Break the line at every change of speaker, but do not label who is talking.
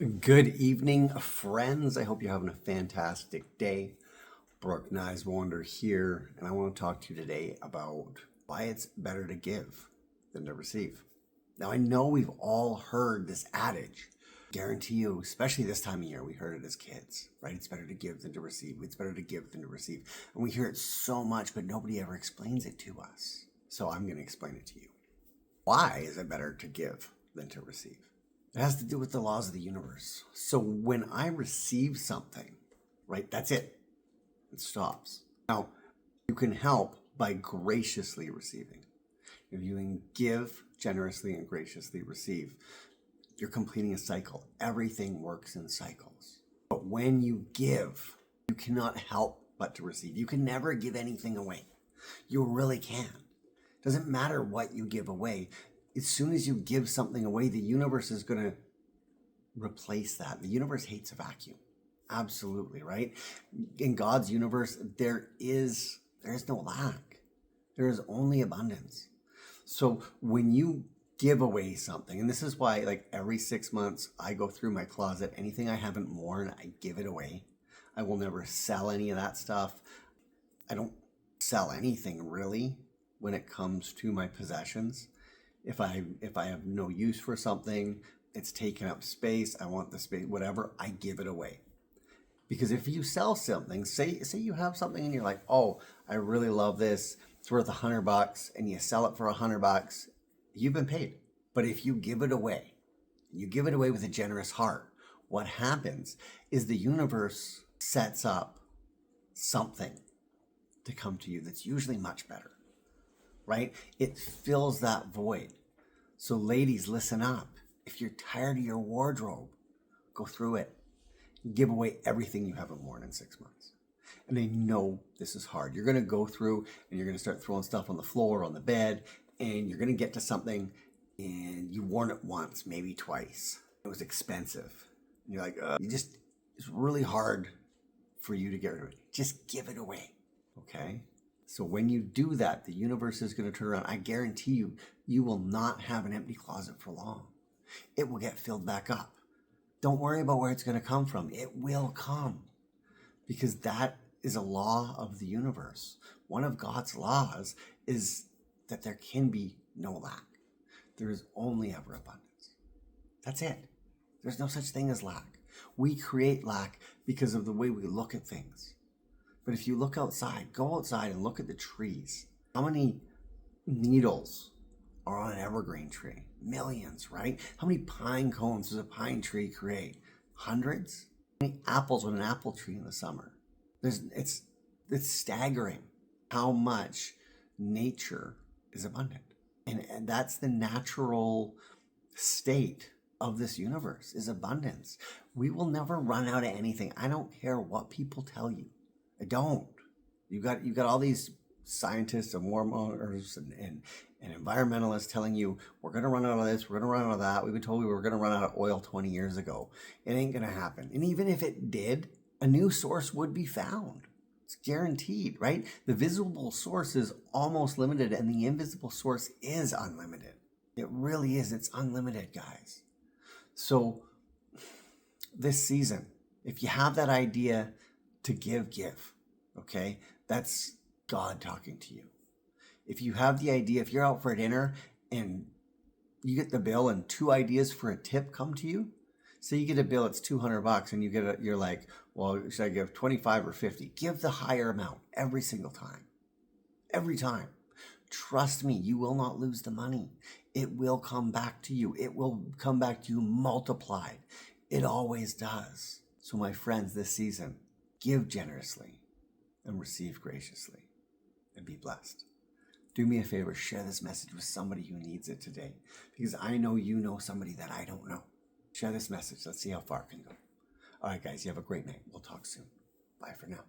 Good evening, friends. I hope you're having a fantastic day. Brooke Niswander here, and I want to talk to you today about why it's better to give than to receive. Now, I know we've all heard this adage. Guarantee you, especially this time of year, we heard it as kids, right? It's better to give than to receive. It's better to give than to receive. And we hear it so much, but nobody ever explains it to us. So I'm going to explain it to you. Why is it better to give than to receive? It has to do with the laws of the universe. So when I receive something, right, that's it. It stops. Now, you can help by graciously receiving. If you can give generously and graciously receive, you're completing a cycle. Everything works in cycles. But when you give, you cannot help but to receive. You can never give anything away. You really can't. Doesn't matter what you give away. As soon as you give something away, the universe is going to replace that. The universe hates a vacuum. Absolutely, right? In God's universe, there is no lack. There is only abundance. So when you give away something, and this is why like every 6 months I go through my closet, anything I haven't worn, I give it away. I will never sell any of that stuff. I don't sell anything really when it comes to my possessions. If I have no use for something, it's taking up space, I want the space, whatever, I give it away. Because if you sell something, say you have something and you're like, oh, I really love this, it's worth $100, and you sell it for $100, you've been paid. But if you give it away, you give it away with a generous heart, what happens is the universe sets up something to come to you that's usually much better, right? It fills that void. So ladies, listen up. If you're tired of your wardrobe, go through it. Give away everything you haven't worn in 6 months. And I know this is hard. You're going to go through and you're going to start throwing stuff on the floor, on the bed, and you're going to get to something and you worn it once, maybe twice. It was expensive. And you're like, it's really hard for you to get rid of it. Just give it away, okay? So when you do that, the universe is going to turn around. I guarantee you, you will not have an empty closet for long. It will get filled back up. Don't worry about where it's going to come from. It will come because that is a law of the universe. One of God's laws is that there can be no lack. There is only ever abundance. That's it. There's no such thing as lack. We create lack because of the way we look at things. But if you look outside, go outside and look at the trees. How many needles are on an evergreen tree? Millions, right? How many pine cones does a pine tree create? Hundreds? How many apples on an apple tree in the summer? It's staggering how much nature is abundant. And that's the natural state of this universe, is abundance. We will never run out of anything. I don't care what people tell you. I don't. You got all these scientists and warmongers and environmentalists telling you we're going to run out of this, we're going to run out of that. We've been told we were going to run out of oil 20 years ago. It ain't going to happen. And even if it did, a new source would be found. It's guaranteed, right? The visible source is almost limited and the invisible source is unlimited. It really is. It's unlimited, guys. So this season, if you have that idea to give, okay? That's God talking to you. If you have the idea, if you're out for dinner and you get the bill and 2 ideas for a tip come to you, say you get a bill, it's $200 and you're like, well, should I give 25 or 50? Give the higher amount every single time. Every time. Trust me, you will not lose the money. It will come back to you. It will come back to you multiplied. It always does. So my friends, this season, give generously and receive graciously and be blessed. Do me a favor, share this message with somebody who needs it today because I know you know somebody that I don't know. Share this message. Let's see how far it can go. All right, guys, you have a great night. We'll talk soon. Bye for now.